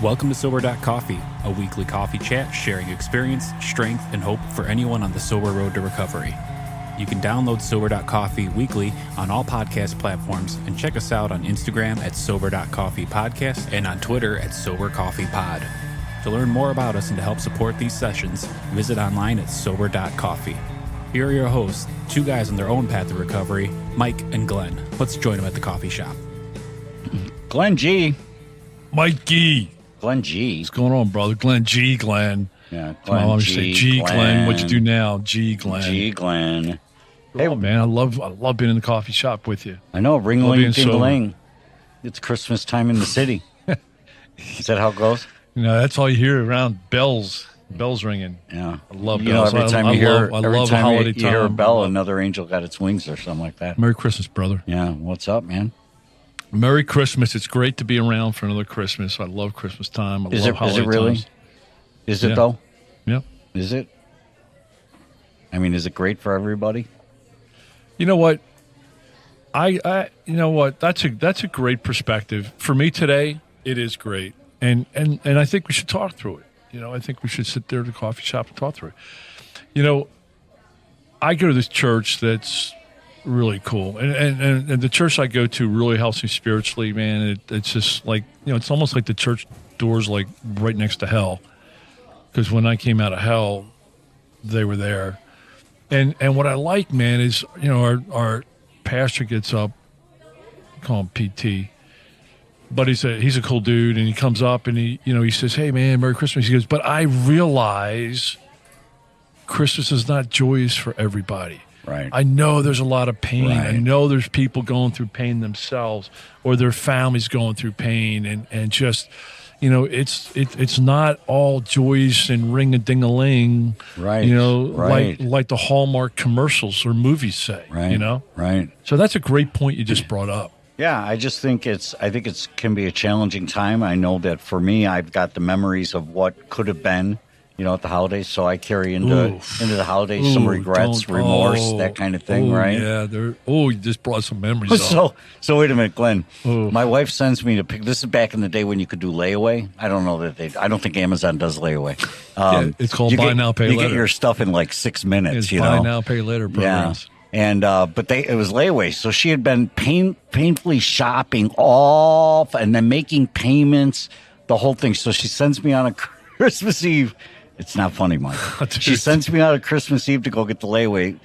Welcome to Sober.Coffee, a weekly coffee chat sharing experience, strength, and hope for anyone on the sober road to recovery. You can download Sober.Coffee weekly on all podcast platforms and check us out on Instagram at Sober.Coffee Podcast and on Twitter at Sober.Coffee Pod. To learn more about us and to help support these sessions, visit online at Sober.Coffee. Here are your hosts, two guys on their own path to recovery, Mike and Glenn. Let's join them at the coffee shop. Glenn G. Mikey. Glenn G. What's going on, brother? Glenn G. Glenn. Yeah, Glenn Glenn G. G. G. Glenn. Glenn. What'd you do now? G. Glenn. G. Glenn. Hey, man, I love being in the coffee shop with you. I know, ring Love ling being ding sober. ling. It's Christmas time in the city. Is that how it goes? You know, that's all you hear around bells ringing. Yeah. I love You know, bells. every time I you hear, love every time holiday you hear a time. bell, another angel got its wings or something like that. Merry Christmas, brother. Yeah. What's up, man? Merry Christmas. It's great to be around for another Christmas. I love Christmas time. I love holiday Is it really? times. Is it Yeah. though? Yep. Is it? I mean, is it great for everybody? You know what? You know what? That's a great perspective. For me today, it is great. And I think we should talk through it. You know, I think we should sit there at the coffee shop and talk through it. You know, I go to this church that's really cool. And the church I go to really helps me spiritually, man. It's just like, you know, it's almost like the church door's like right next to hell. Because when I came out of hell, they were there. And what I like, man, is, you know, our pastor gets up, call him PT, but he's a cool dude, and he comes up and he says, "Hey, man, Merry Christmas." He goes, "But I realize Christmas is not joyous for everybody. Right. I know there's a lot of pain. Right. I know there's people going through pain themselves, or their families going through pain, and just." You know, it's not all joyous and ring-a-ding-a-ling, Right. you know, Right. like the Hallmark commercials or movies say, Right. you know? Right. So that's a great point you just brought up. Yeah, I just think it can be a challenging time. I know that for me, I've got the memories of what could have been, you know, at the holidays. So I carry into the holidays some regrets, remorse, that kind of thing, right? Yeah, you just brought some memories up. So wait a minute, Glenn. Oh. My wife sends me to pick. This is back in the day when you could do layaway. I don't know that I don't think Amazon does layaway. Yeah, it's called buy now, pay you later. get your stuff in like 6 minutes. It's you buy know, now, pay later programs. yeah. And but it was layaway, so she had been painfully shopping off and then making payments, the whole thing. So she sends me on a Christmas Eve. It's not funny, Mike. She sends me out on Christmas Eve to go get the layaway.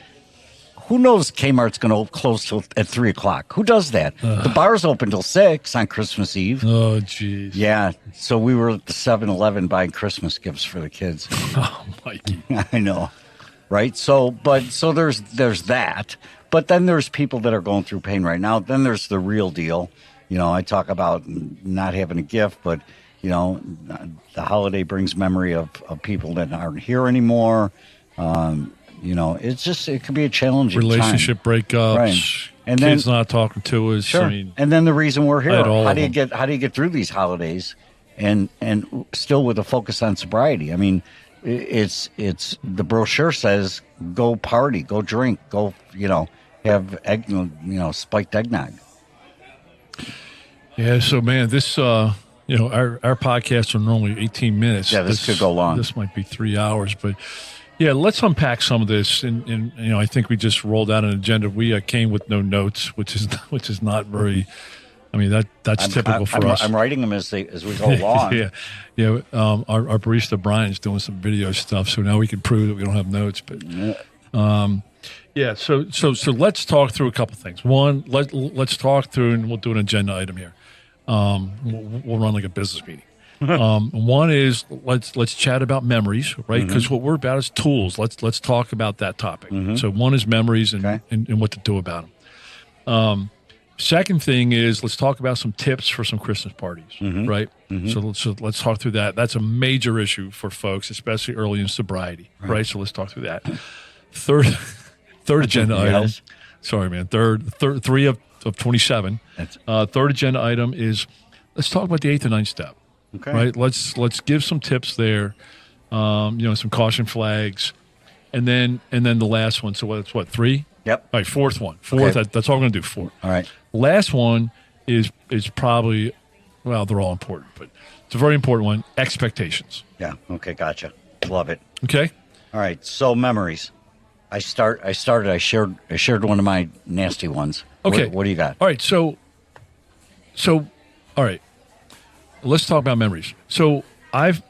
Who knows Kmart's going to close at 3 o'clock? Who does that? The bar's open till 6 on Christmas Eve. Oh, jeez. Yeah, so we were at the 7-Eleven buying Christmas gifts for the kids. Oh, Mikey. I know, right? So there's that, but then there's people that are going through pain right now. Then there's the real deal. You know, I talk about not having a gift, but you know, the holiday brings memory of people that aren't here anymore. You know, it could be a challenging Relationship breakups, Right. And kids then- not talking to us. Sure. I mean, And then the reason we're here, I had all how of do you them. get through these holidays and still with a focus on sobriety? I mean, it's the brochure says go party, go drink, go, you know, have egg, you know, spiked eggnog. yeah, so, man, this, you know, our podcasts are normally 18 minutes. Yeah, this could go long. This might be 3 hours, but yeah, let's unpack some of this. And you know, I think we just rolled out an agenda. We came with no notes, which is not very. I mean, that's typical for us. I'm writing them as we go along. yeah. Our barista Brian's doing some video stuff, so now we can prove that we don't have notes. But yeah, so let's talk through a couple things. One, let's talk through, and we'll do an agenda item here. We'll run like a business meeting. One is let's chat about memories, right? Because what we're about is tools. Let's talk about that topic. So one is memories and what to do about them. Second thing is let's talk about some tips for some Christmas parties, right? So let's talk through that. That's a major issue for folks, especially early in sobriety, right? So let's talk through that. Third agenda item. Yes. Sorry, man. Third 3 of 27. Third agenda item is let's talk about the 8th and 9th step. Okay. Right. Let's give some tips there. You know, some caution flags, and then the last one. So it's what 3? Yep. All right. Fourth one. Okay. That's all I'm going to do. 4. All right. Last one is probably well, they're all important, but it's a very important one. Expectations. Yeah. Okay. Gotcha. Love it. Okay. All right. So memories. I shared one of my nasty ones. Okay. What do you got? All right. So, all right. Let's talk about memories. So I've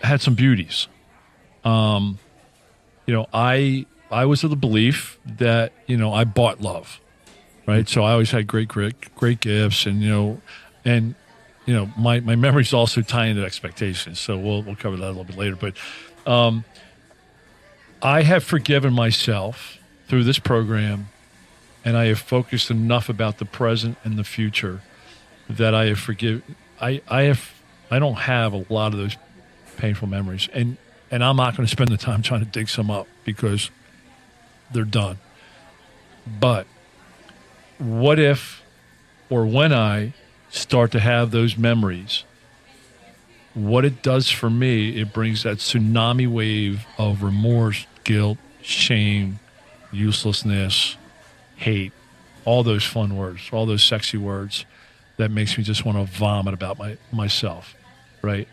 had some beauties. I was of the belief that, I bought love, right? So I always had great gifts and my memories also tie into expectations. So we'll cover that a little bit later. But I have forgiven myself through this program, and I have focused enough about the present and the future that I have I don't have a lot of those painful memories. And I'm not going to spend the time trying to dig some up because they're done. But what if, or when I start to have those memories, what it does for me, it brings that tsunami wave of remorse, guilt, shame, uselessness, hate, all those fun words, all those sexy words that makes me just want to vomit about myself, right?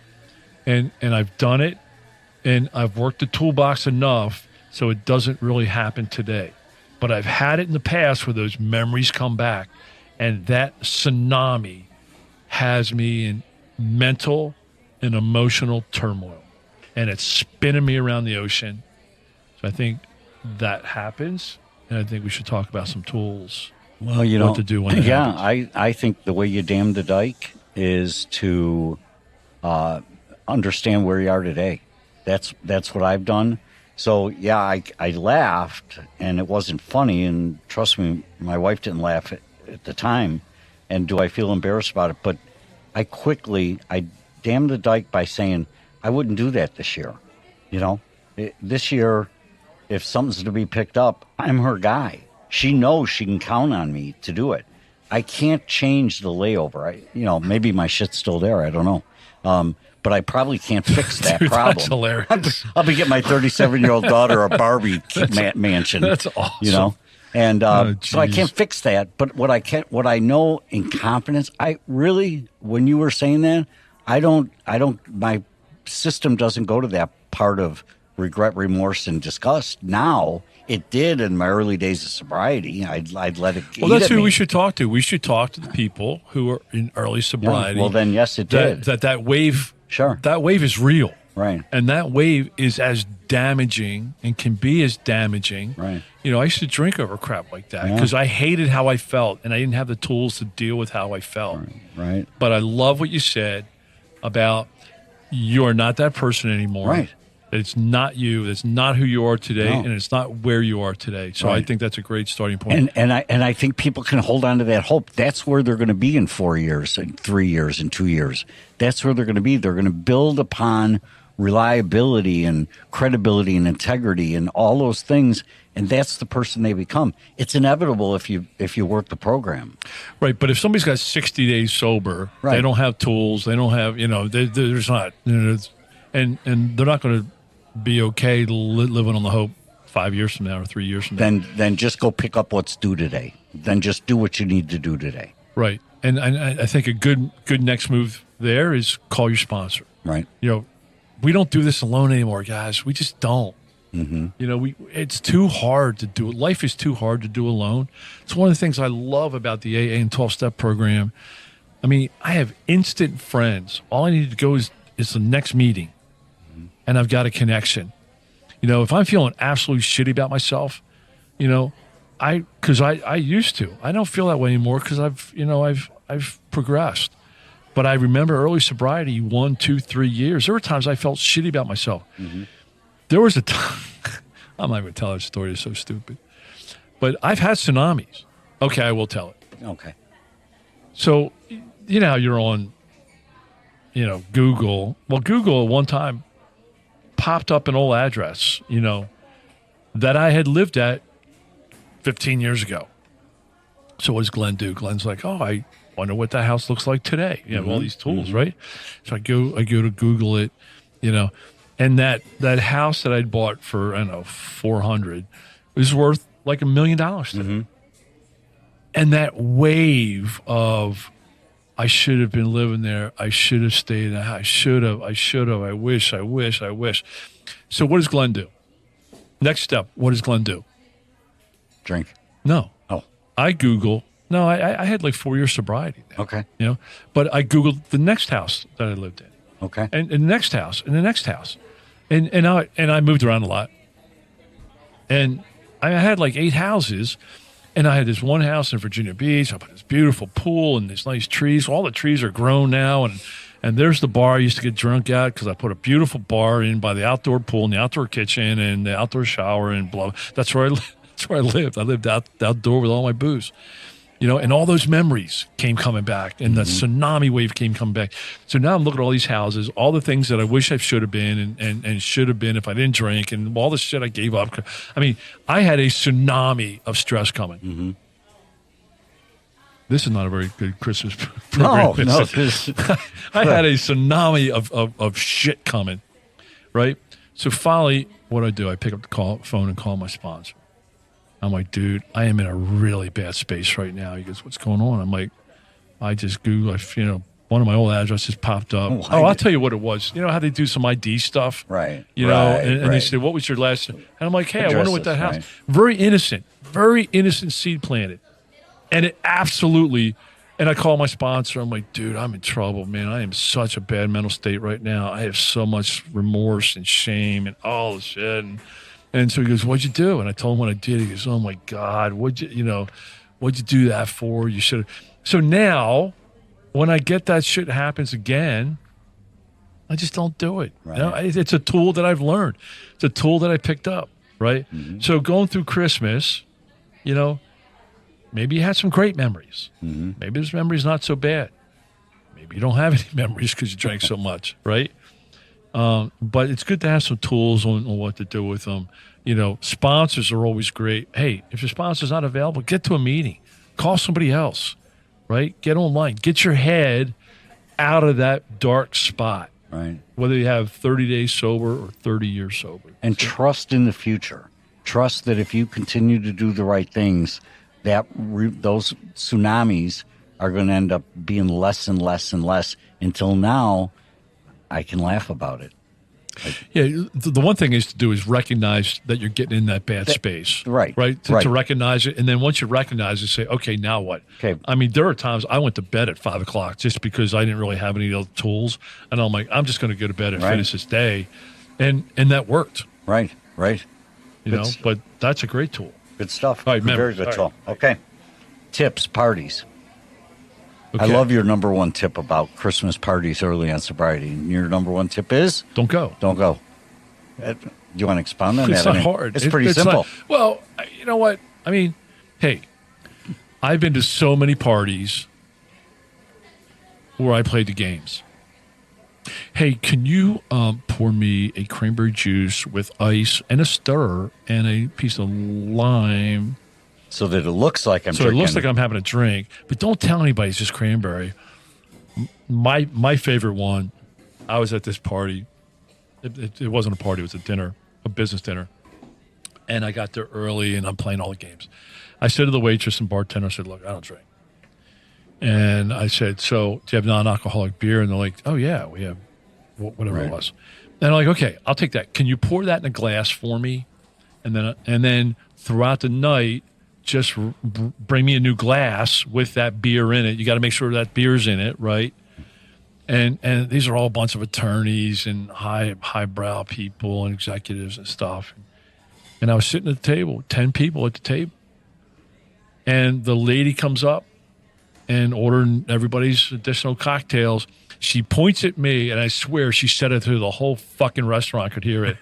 And I've done it, and I've worked the toolbox enough so it doesn't really happen today. But I've had it in the past where those memories come back, and that tsunami has me in mental and emotional turmoil, and it's spinning me around the ocean. So I think that happens, and I think we should talk about some tools. Well, what to do when it happens. I think the way you dam the dike is to understand where you are today. That's what I've done. So, yeah, I laughed, and it wasn't funny, and trust me, my wife didn't laugh at the time, and do I feel embarrassed about it? But I dammed the dike by saying I wouldn't do that this year. This year, if something's to be picked up, I'm her guy. She knows she can count on me to do it. I can't change the layover. Maybe my shit's still there. I don't know. But I probably can't fix that Dude, problem. That's hilarious. I'll be getting my 37-year-old daughter a Barbie mansion. That's awesome. And so I can't fix that. But what I know in confidence, when you were saying that, my system doesn't go to that part of regret, remorse, and disgust. Now it did in my early days of sobriety. I'd let it. Well, that's who we should talk to. We should talk to the people who are in early sobriety. Yeah, well, then yes, it did. That wave. Sure. That wave is real. Right. And that wave is as damaging and can be as damaging. Right. I used to drink over crap like that because I hated how I felt, and I didn't have the tools to deal with how I felt. Right. But I love what you said about you're not that person anymore. Right. It's not you. It's not who you are today, and it's not where you are today. So I think that's a great starting point. And I think people can hold on to that hope. That's where they're going to be in 4 years, and 3 years, and 2 years. That's where they're going to be. They're going to build upon reliability and credibility and integrity and all those things, and that's the person they become. It's inevitable if you work the program. Right, but if somebody's got 60 days sober, they don't have tools, they don't have, there's not, and they're not going to be okay living on the hope 5 years from now or 3 years from now. Then just go pick up what's due today. Then just do what you need to do today. Right, and I think a good next move there is call your sponsor. Right. We don't do this alone anymore, guys. We just don't. Mm-hmm. It's too hard to do. Life is too hard to do alone. It's one of the things I love about the AA and 12-step program. I mean, I have instant friends. All I need to go is the next meeting, and I've got a connection. If I'm feeling absolutely shitty about myself, because I used to. I don't feel that way anymore because I've progressed. But I remember early sobriety, 1, 2, 3 years. There were times I felt shitty about myself. Mm-hmm. There was a time, I'm not going to tell that story, it's so stupid. But I've had tsunamis. Okay, I will tell it. Okay. So, you're on, Google. Well, Google at one time popped up an old address, that I had lived at 15 years ago. So what does Glenn do? Glenn's like, I wonder what that house looks like today. You have all these tools, right? So I go to Google it, and that house that I'd bought for, $400 was worth like $1 million today. And that wave of, I should have been living there. I should have stayed. I should have. I wish. So what does Glenn do? Next step, what does Glenn do? Drink. No. Oh. I Google. No, I had like 4 years sobriety. Then, Okay. You know, but I Googled the next house that I lived in. Okay. And the next house, and the next house. And I moved around a lot. And I had like 8 houses. And I had this one house in Virginia Beach. I put this beautiful pool and these nice trees. All the trees are grown now. And there's the bar I used to get drunk at because I put a beautiful bar in by the outdoor pool and the outdoor kitchen and the outdoor shower and blah. That's where I lived. I lived outdoor with all my booze. You know, and all those memories came coming back, and the tsunami wave came coming back. So now I'm looking at all these houses, all the things that I wish I should have been and should have been if I didn't drink, and all the shit I gave up. I mean, I had a tsunami of stress coming. Mm-hmm. This is not a very good Christmas program. No. I had a tsunami of shit coming, right? So finally, what do? I pick up the phone and call my sponsor. I'm like, dude, I am in a really bad space right now. He goes, what's going on? I'm like, I just Googled, one of my old addresses popped up. I'll tell you what it was. You know how they do some ID stuff? Right. You know, and they said, what was your last? And I'm like, hey, I wonder what that house. Right. Very innocent seed planted. And it absolutely, and I call my sponsor. I'm like, dude, I'm in trouble, man. I am in such a bad mental state right now. I have so much remorse and shame and all this shit. And so he goes, what'd you do? And I told him what I did. He goes, oh my God, what'd you do that for? You should have. So now when I get that shit happens again, I just don't do it. Right. You know, it's a tool that I've learned. It's a tool that I picked up, right? Mm-hmm. So going through Christmas, maybe you had some great memories. Mm-hmm. Maybe this memory's not so bad. Maybe you don't have any memories because you drank so much, right? But it's good to have some tools on what to do with them. Sponsors are always great. Hey, if your sponsor's not available, get to a meeting. Call somebody else, right? Get online. Get your head out of that dark spot. Right. Whether you have 30 days sober or 30 years sober. And trust in the future. Trust that if you continue to do the right things, those tsunamis are going to end up being less and less and less until now I can laugh about it. Yeah, the one thing is to do is recognize that you're getting in that bad space. Right. To recognize it. And then once you recognize it, say, okay, now what? Okay. I mean, there are times I went to bed at 5 o'clock just because I didn't really have any other tools. And I'm like, I'm just going to go to bed and finish this day. And that worked. Right. But that's a great tool. Good stuff. All right, very good tool. Right. Okay. Tips, parties. Okay. I love your number one tip about Christmas parties early on sobriety. And your number one tip is? Don't go. Don't go. Do you want to expound on that? It's not hard. It's pretty simple. Well, you know what? I mean, hey, I've been to so many parties where I played the games. Hey, can you pour me a cranberry juice with ice and a stirrer and a piece of lime? So that it looks like I'm drinking. So it looks like I'm having a drink, but don't tell anybody it's just cranberry. My favorite one, I was at this party. It wasn't a party, it was a dinner, a business dinner. And I got there early and I'm playing all the games. I said to the waitress and bartender, I said, look, I don't drink. And I said, so do you have non-alcoholic beer? And they're like, oh yeah, we have whatever it was. And I'm like, okay, I'll take that. Can you pour that in a glass for me? And then throughout the night, just bring me a new glass with that beer in it. You got to make sure that beer's in it, right? And these are all a bunch of attorneys and highbrow people and executives and stuff. And I was sitting at the table, 10 people at the table. And the lady comes up and ordering everybody's additional cocktails. She points at me, and I swear she said it through the whole fucking restaurant. I could hear it.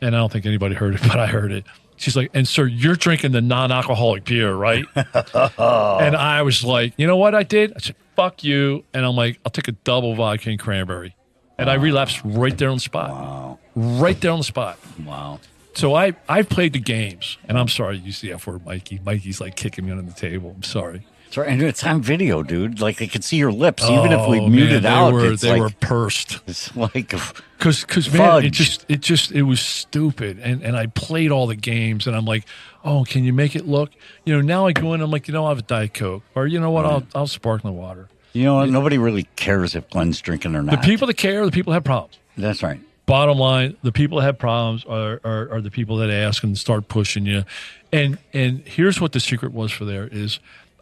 And I don't think anybody heard it, but I heard it. She's like, and sir, you're drinking the non-alcoholic beer, right? And I was like, you know what I did? I said, fuck you. And I'm like, I'll take a double vodka and cranberry. And I relapsed right there on the spot. Wow. Right there on the spot. Wow. So I've played the games. And I'm sorry you use the F word, Mikey. Mikey's like kicking me under the table. I'm sorry. That's right. And it's on video, dude. Like, they can see your lips. Even if we muted out, they were pursed. It's like because man, it was stupid. And I played all the games, and I'm like, oh, can you make it look? Now I go in, I'm like, I'll have a Diet Coke, or you know what, I'll sparkling water. You know what? Nobody really cares if Glenn's drinking or not. The people that care are the people that have problems. That's right. Bottom line, the people that have problems are the people that ask and start pushing you. And here's what the secret was for there is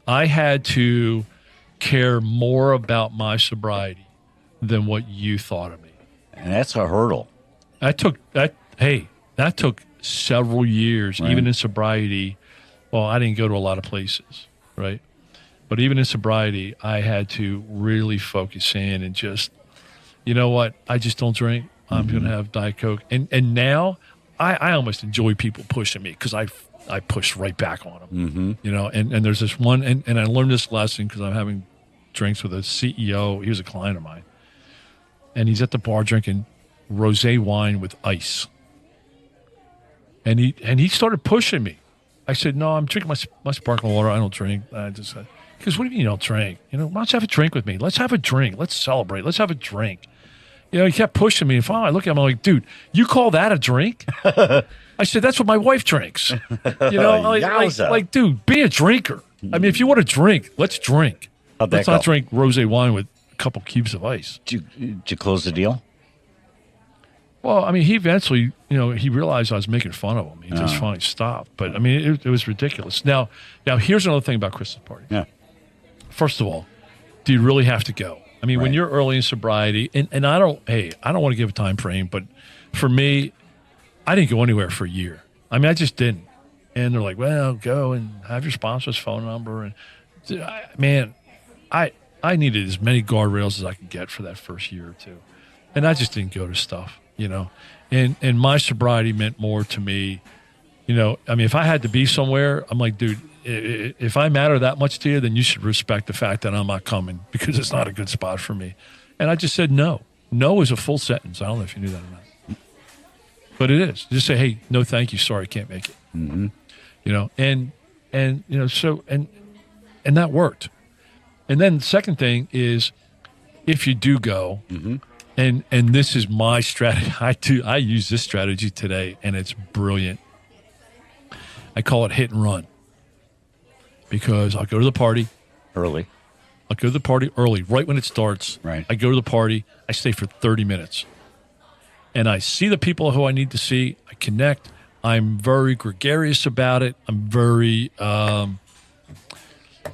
I had to care more about my sobriety than what you thought of me. And that's a hurdle. That took several years, Right. even in sobriety. Well, I didn't go to a lot of places, right? But even in sobriety, I had to really focus in and just, you know what? I just don't drink. I'm going to have Diet Coke. And now I almost enjoy people pushing me because I push right back on them. You know, and there's this one, and I learned this lesson because I'm having drinks with a CEO. He was a client of mine. And he's at the bar drinking rosé wine with ice. And he started pushing me. I said, no, I'm drinking my sparkling water. I don't drink. He goes, what do you mean you don't drink? You know, why don't you have a drink with me? Let's have a drink. Let's celebrate. Let's have a drink. You know, he kept pushing me. And finally, I look at him, I'm like, dude, you call that a drink? I said, that's what my wife drinks. You know, like, dude, be a drinker. I mean, if you want to drink, let's drink. Let's not drink rosé wine with a couple cubes of ice. Did you close the deal? Well, I mean, he eventually, you know, he realized I was making fun of him. He just finally stopped. But, I mean, it was ridiculous. Now, here's another thing about Christmas parties. Yeah. First of all, do you really have to go? I mean, when you're early in sobriety, and I don't want to give a time frame, but for me, I didn't go anywhere for a year. I mean, I just didn't. And they're like, well, go and have your sponsor's phone number. And I needed as many guardrails as I could get for that first year or two. And I just didn't go to stuff, you know. And my sobriety meant more to me. You know, I mean, if I had to be somewhere, I'm like, dude, if I matter that much to you, then you should respect the fact that I'm not coming because it's not a good spot for me. And I just said no. No is a full sentence. I don't know if you knew that or not. But it is. Just say, hey, no, thank you. Sorry, I can't make it. Mm-hmm. You know, and you know, so and that worked. And then the second thing is if you do go, and this is my strategy. I use this strategy today, and it's brilliant. I call it hit and run. Because I'll go to the party early. I'll go to the party early, right when it starts. Right. I go to the party. I stay for 30 minutes. And I see the people who I need to see. I connect. I'm very gregarious about it. I'm very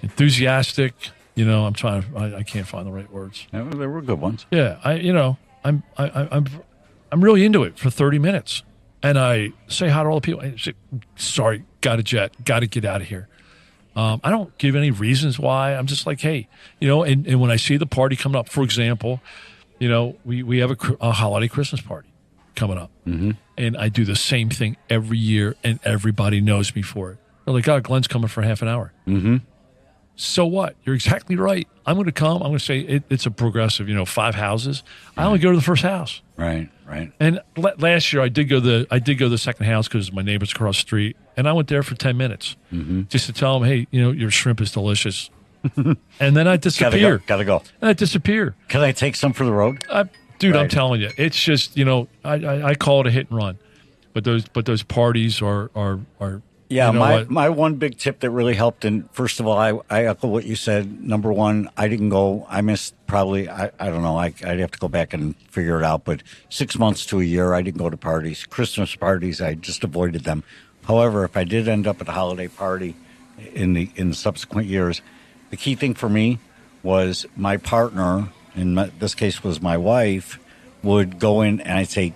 enthusiastic. You know, I can't find the right words. Yeah, there were good ones. Yeah, I'm really into it for 30 minutes. And I say hi to all the people. I say, sorry, got a jet, got to get out of here. I don't give any reasons why. I'm just like, hey, you know, and when I see the party coming up, for example, you know, we have a holiday Christmas party coming up. Mm-hmm. And I do the same thing every year, and everybody knows me for it. They're like, oh, Glenn's coming for half an hour. Mm-hmm. So what? You're exactly right. I'm going to come. I'm going to say it's a progressive, you know, 5 houses. I only go to the first house. Right. And last year I did go the second house because my neighbor's across the street, and I went there for 10 minutes just to tell them, hey, you know, your shrimp is delicious. And then I disappear. Gotta go. And I disappear. Can I take some for the road? Dude, Right. I'm telling you, it's just, you know, I call it a hit and run, but those parties are. Yeah, you know my one big tip that really helped, and first of all, I echo what you said. Number one, I didn't go. I missed probably, I don't know, I'd have to go back and figure it out, but 6 months to a year, I didn't go to parties. Christmas parties, I just avoided them. However, if I did end up at a holiday party in the subsequent years, the key thing for me was my partner, in this case was my wife, would go in and I'd say,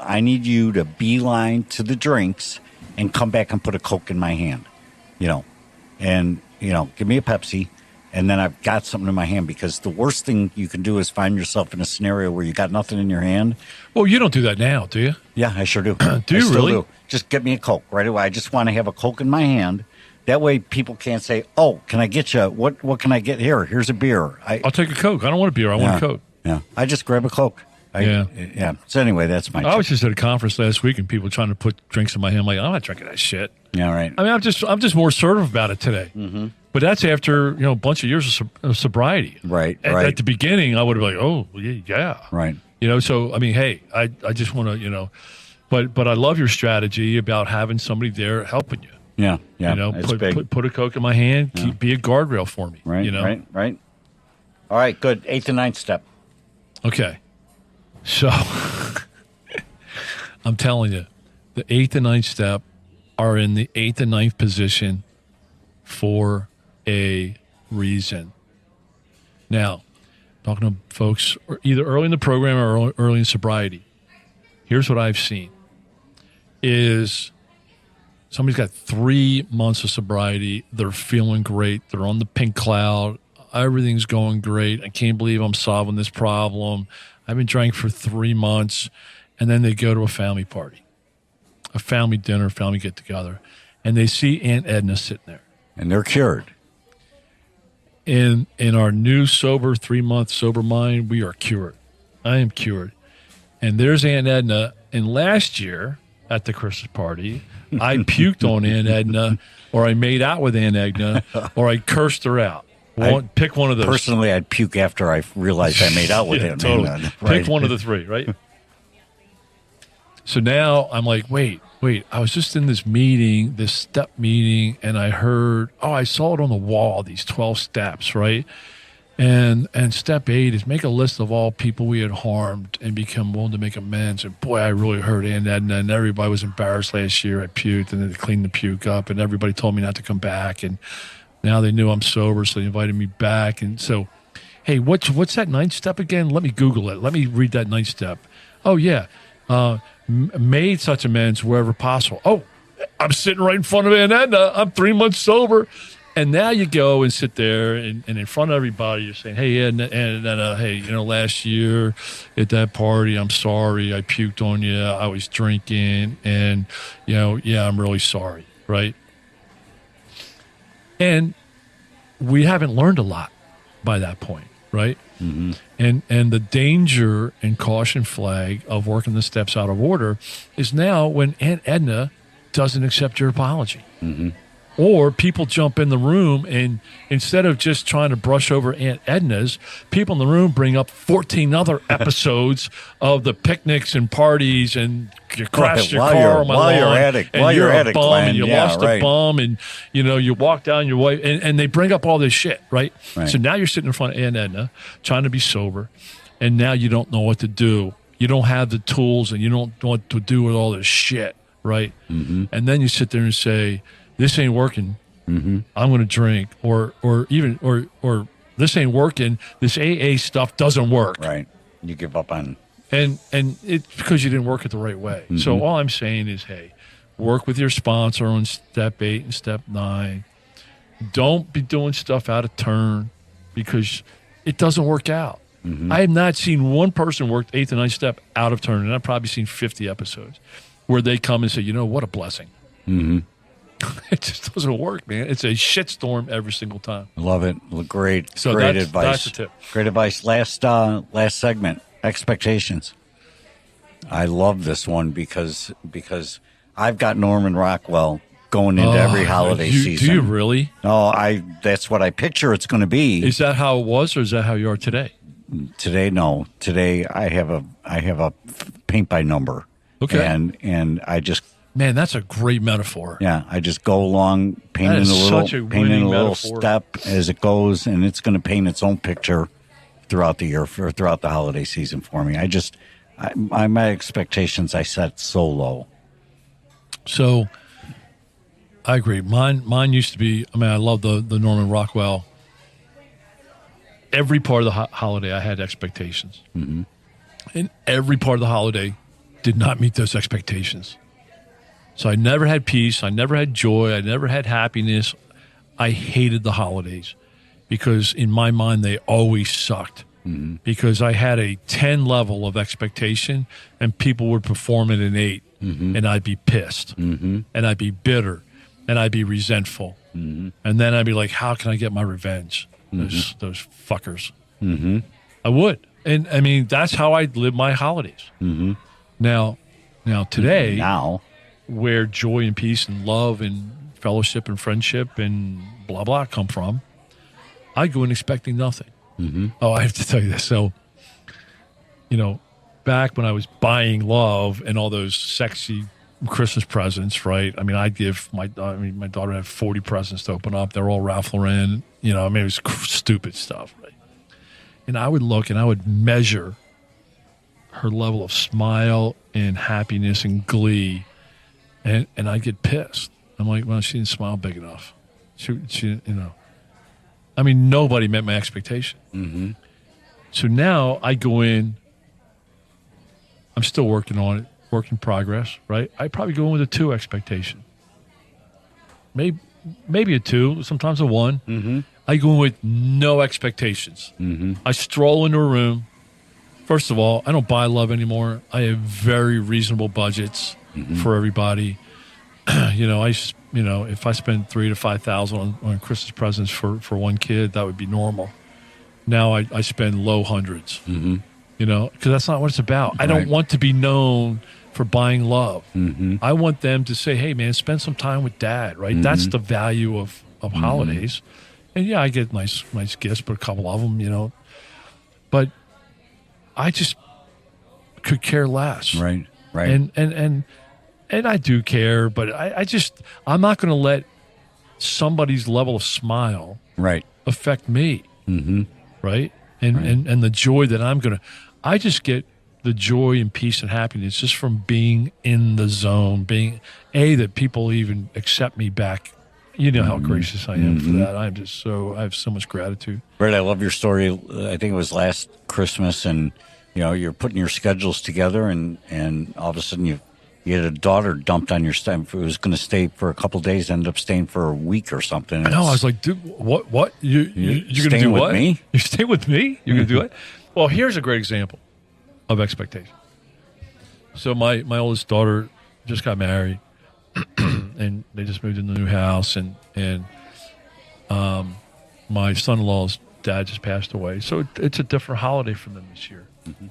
I need you to beeline to the drinks and come back and put a Coke in my hand, you know, and, you know, give me a Pepsi, and then I've got something in my hand, because the worst thing you can do is find yourself in a scenario where you got nothing in your hand. Well, you don't do that now, do you? Yeah, I sure do. Do you really? Do. Just get me a Coke right away. I just want to have a Coke in my hand. That way people can't say, oh, can I get you, what can I get here? Here's a beer. I'll take a Coke. I don't want a beer. I want a Coke. Yeah, I just grab a Coke. Yeah. So anyway, that's my. I was just at a conference last week, and people trying to put drinks in my hand. I'm like, I'm not drinking that shit. Yeah, right. I mean, I'm just more assertive about it today. Mm-hmm. But that's after, you know, a bunch of years of sobriety. Right. At the beginning, I would have been like, oh, yeah. Right. You know, so I mean, hey, I just want to, you know, but I love your strategy about having somebody there helping you. Yeah. You know, put a Coke in my hand, be a guardrail for me. Right. You know? Right. All right, good. 8th and 9th step. Okay. So I'm telling you, the 8th and 9th step are in the 8th and 9th position for a reason. Now, talking to folks either early in the program or early in sobriety, here's what I've seen is somebody's got 3 months of sobriety. They're feeling great. They're on the pink cloud. Everything's going great. I can't believe I'm solving this problem. I've been drinking for 3 months. And then they go to a family party, a family dinner, family get-together, and they see Aunt Edna sitting there. And they're cured. In our new sober 3-month sober mind, we are cured. I am cured. And there's Aunt Edna. And last year at the Christmas party, I puked on Aunt Edna, or I made out with Aunt Edna, or I cursed her out. Pick one of those. Personally, I'd puke after I realized I made out with yeah, him. Totally. Right. Pick one of the three, right? So now I'm like, wait. I was just in this meeting, this step meeting, and I heard, I saw it on the wall, these 12 steps, right? And step 8 is make a list of all people we had harmed and become willing to make amends. And boy, I really hurt Aunt Edna, and everybody was embarrassed last year. I puked, and then they cleaned the puke up, and everybody told me not to come back. And now they knew I'm sober, so they invited me back. And so, hey, what's that 9th step again? Let me Google it. Let me read that 9th step. Oh, yeah. Made such amends wherever possible. Oh, I'm sitting right in front of Aunt Edna. I'm 3 months sober. And now you go and sit there and in front of everybody, you're saying, hey, Edna, hey, last year at that party, I'm sorry. I puked on you. I was drinking. And, I'm really sorry, right? And we haven't learned a lot by that point, right? Mm-hmm. And the danger and caution flag of working the steps out of order is now when Aunt Edna doesn't accept your apology. Mm-hmm. Or people jump in the room and instead of just trying to brush over Aunt Edna's, people in the room bring up 14 other episodes of the picnics and parties and you crashed your car on my lawn. While you're at it, Glenn. And you lost a bum and, you walked down your wife and they bring up all this shit, right? So now you're sitting in front of Aunt Edna trying to be sober and now you don't know what to do. You don't have the tools and you don't know what to do with all this shit, right? Mm-hmm. And then you sit there and say, this ain't working. Mm-hmm. I'm going to drink, or this ain't working. This AA stuff doesn't work. Right. You give up on. And it's because you didn't work it the right way. Mm-hmm. So all I'm saying is, hey, work with your sponsor on step 8 and step 9. Don't be doing stuff out of turn because it doesn't work out. Mm-hmm. I have not seen one person work 8th and 9th step out of turn, and I've probably seen 50 episodes where they come and say, what a blessing. Mm-hmm. It just doesn't work, man. It's a shitstorm every single time. Love it. Great advice. That's a tip. Great advice. Last segment, expectations. I love this one because I've got Norman Rockwell going into every holiday season. Do you really? No, that's what I picture it's going to be. Is that how it was, or is that how you are today? Today, no. Today, I have a paint by number. Okay. And I just. Man, that's a great metaphor. Yeah, I just go along, painting a little step as it goes, and it's going to paint its own picture throughout the year, throughout the holiday season for me. My expectations I set so low. So, I agree. Mine used to be. I love the Norman Rockwell. Every part of the holiday, I had expectations, mm-hmm. and every part of the holiday did not meet those expectations. So I never had peace. I never had joy. I never had happiness. I hated the holidays because in my mind, they always sucked mm-hmm. because I had a 10 level of expectation and people would perform at an 8 mm-hmm. and I'd be pissed mm-hmm. and I'd be bitter and I'd be resentful. Mm-hmm. And then I'd be like, how can I get my revenge? Mm-hmm. Those fuckers. Mm-hmm. I would. And that's how I live my holidays. Mm-hmm. Now today, where joy and peace and love and fellowship and friendship and blah, blah come from, I go in expecting nothing. Mm-hmm. Oh, I have to tell you this. So, back when I was buying love and all those sexy Christmas presents, right? I'd give my daughter had 40 presents to open up. They're all Ralph Lauren. It was stupid stuff, right? And I would look and I would measure her level of smile and happiness and glee. And I'd get pissed. I'm like, well, she didn't smile big enough. She I mean, nobody met my expectation. Mm-hmm. So now I go in, I'm still working on it, work in progress, right? I probably go in with a 2 expectation. Maybe a 2, sometimes a 1. Mm-hmm. I go in with no expectations. Mm-hmm. I stroll into a room. First of all, I don't buy love anymore. I have very reasonable budgets for everybody. If I spend $3,000 to $5,000 on Christmas presents for one kid, that would be normal. Now I spend low hundreds. Mm-hmm. Because that's not what it's about. I don't want to be known for buying love. Mm-hmm. I want them to say, hey, man, spend some time with dad, right? Mm-hmm. That's the value of holidays. And, yeah, I get nice gifts, but a couple of them, But I just could care less. Right. And I do care, but I'm not going to let somebody's level of smile affect me. Mm-hmm. Right? And the joy that I just get the joy and peace and happiness just from being in the zone, that people even accept me back. You know how gracious I am for that. I have so much gratitude. Brett, I love your story. I think it was last Christmas, and you're putting your schedules together, and all of a sudden you had a daughter dumped on your stomach. It was going to stay for a couple of days, ended up staying for a week or something. I know. I was like, dude, what? You're going to do staying with what? me? You're staying with me? You're going to do it? Well, here's a great example of expectation. So my oldest daughter just got married, and they just moved into a new house, and my son-in-law's dad just passed away. So it's a different holiday for them this year. Mm-hmm.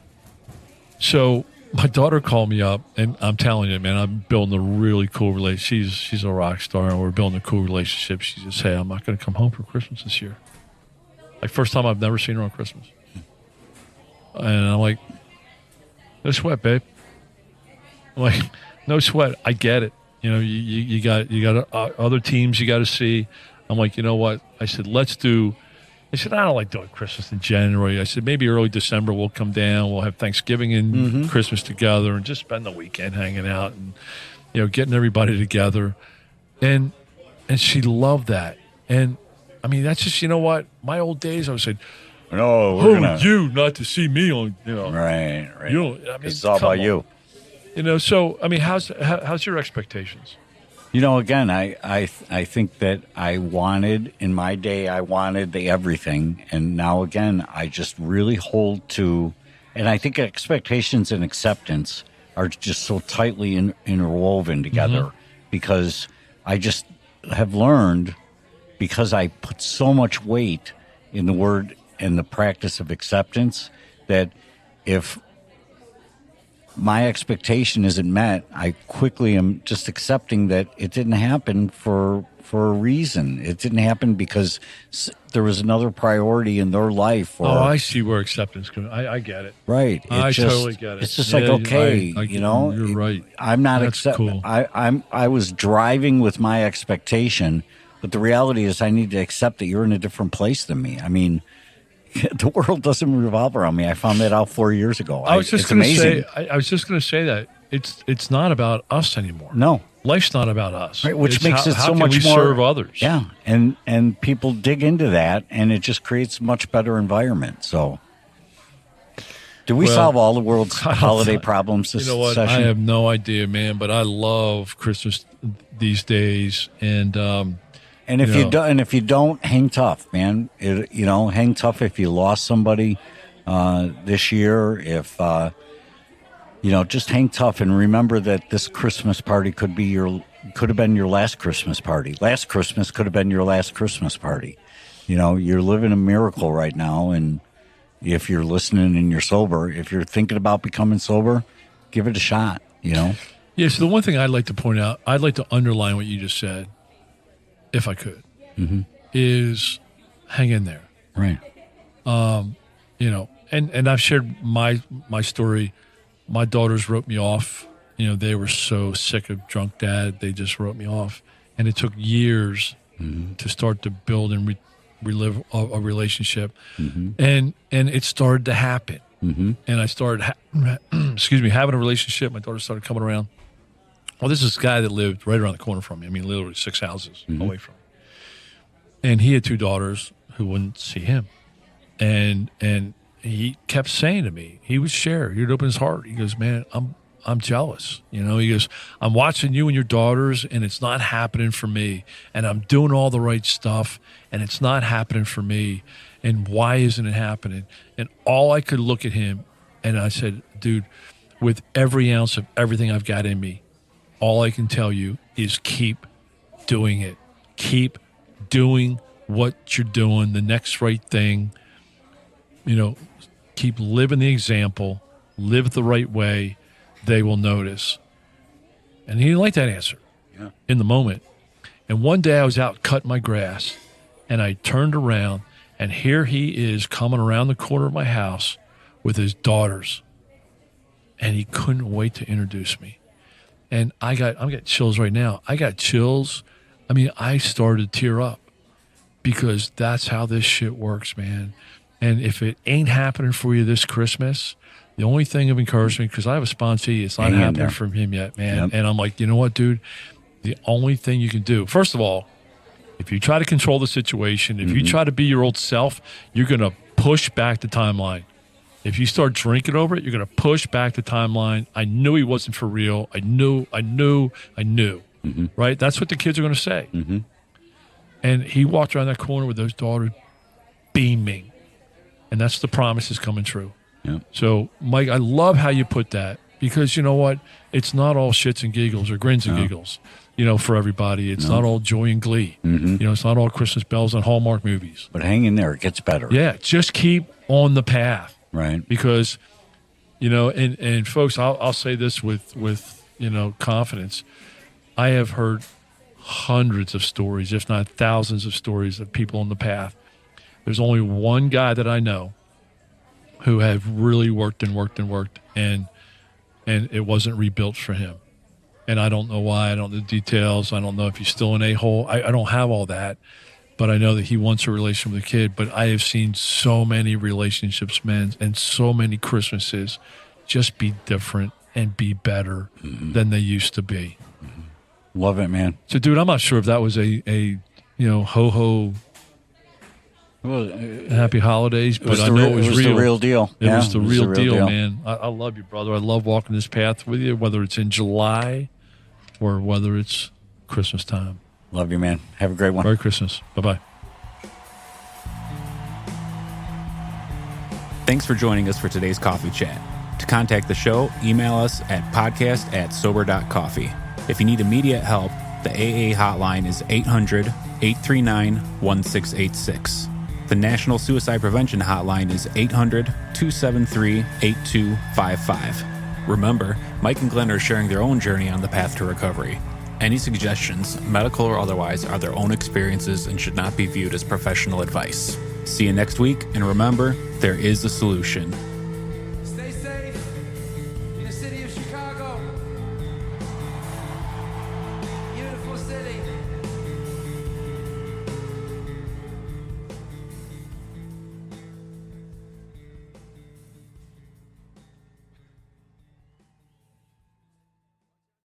So my daughter called me up, and I'm telling you, man, I'm building a really cool relationship. She's a rock star, and we're building a cool relationship. She just, hey, I'm not going to come home for Christmas this year. Like, first time I've never seen her on Christmas. And I'm like, no sweat, babe. I'm like, no sweat. I get it. You got other teams you got to see. I'm like, you know what? I said, I don't like doing Christmas in January. I said, maybe early December we'll come down. We'll have Thanksgiving and Christmas together and just spend the weekend hanging out and, getting everybody together. And she loved that. And, I mean, that's just, my old days, I would say, no, who are you not to see me on, Right. It's all come about on. you. So, I mean, how's your expectations? Again, I think that I wanted the everything. And now, again, I just really hold to, and I think expectations and acceptance are just so tightly interwoven together because I just have learned, because I put so much weight in the word and the practice of acceptance, that if my expectation isn't met, I quickly am just accepting that it didn't happen for a reason. It didn't happen because there was another priority in their life. I see where acceptance comes. I get it. Right. I totally get it. It's just like, okay, you're right. I'm not accepting. Cool. I was driving with my expectation, but the reality is I need to accept that you're in a different place than me. I mean, the world doesn't revolve around me. I found that out 4 years ago. I was just going to say that it's not about us anymore. No, life's not about us. Right, which makes it so much more serve others. Yeah, and people dig into that, and it just creates a much better environment. So, did we solve all the world's holiday problems this session? I have no idea, man. But I love Christmas these days, and if you don't, hang tough, man. Hang tough if you lost somebody this year. If just hang tough and remember that this Christmas party could have been your last Christmas party. Last Christmas could have been your last Christmas party. You're living a miracle right now, and if you're listening and you're sober, if you're thinking about becoming sober, give it a shot. Yeah. So the one thing I'd like to point out, I'd like to underline what you just said, if I could, is hang in there. Right. And I've shared my story. My daughters wrote me off. They were so sick of drunk dad. They just wrote me off. And it took years to start to build and relive a relationship. And it started to happen. And I started, having a relationship. My daughter started coming around. Well, this is this guy that lived right around the corner from me. I mean, literally 6 houses away from me. And he had 2 daughters who wouldn't see him. And he kept saying to me, he would share, he'd open his heart. He goes, man, I'm jealous. He goes, I'm watching you and your daughters and it's not happening for me. And I'm doing all the right stuff and it's not happening for me. And why isn't it happening? And all I could look at him and I said, dude, with every ounce of everything I've got in me, all I can tell you is keep doing it. Keep doing what you're doing, the next right thing. Keep living the example, live the right way. They will notice. And he didn't like that answer in the moment. And one day I was out cutting my grass and I turned around and here he is coming around the corner of my house with his daughters. And he couldn't wait to introduce me. And I'm getting chills right now. I got chills. I mean, I started to tear up because that's how this shit works, man. And if it ain't happening for you this Christmas, the only thing of encouragement, because I have a sponsee, it's not happening from him yet, man. Yep. And I'm like, you know what, dude? The only thing you can do, first of all, if you try to control the situation, if you try to be your old self, you're going to push back the timeline. If you start drinking over it, you're going to push back the timeline. I knew he wasn't for real. I knew. Right? That's what the kids are going to say. And he walked around that corner with those daughters beaming. And that's the promises coming true. Yep. So, Mike, I love how you put that because you know what? It's not all shits and giggles or grins and giggles, for everybody. It's not all joy and glee. It's not all Christmas bells and Hallmark movies. But hang in there. It gets better. Yeah. Just keep on the path. Right. Because, and folks, I'll say this with confidence. I have heard hundreds of stories, if not thousands of stories of people on the path. There's only one guy that I know who have really worked and it wasn't rebuilt for him. And I don't know why. I don't know the details. I don't know if he's still an a-hole. I don't have all that. But I know that he wants a relationship with a kid. But I have seen so many relationships, man, and so many Christmases just be different and be better than they used to be. Love it, man. So, dude, I'm not sure if that was a ho-ho happy holidays, but I know it was real. The real deal. It was the real deal, man. I love you, brother. I love walking this path with you, whether it's in July or whether it's Christmas time. Love you, man. Have a great one. Merry Christmas. Bye-bye. Thanks for joining us for today's coffee chat. To contact the show, email us at podcast@sober.coffee. If you need immediate help, the AA hotline is 800-839-1686. The National Suicide Prevention Hotline is 800-273-8255. Remember, Mike and Glenn are sharing their own journey on the path to recovery. Any suggestions, medical or otherwise, are their own experiences and should not be viewed as professional advice. See you next week, and remember, there is a solution.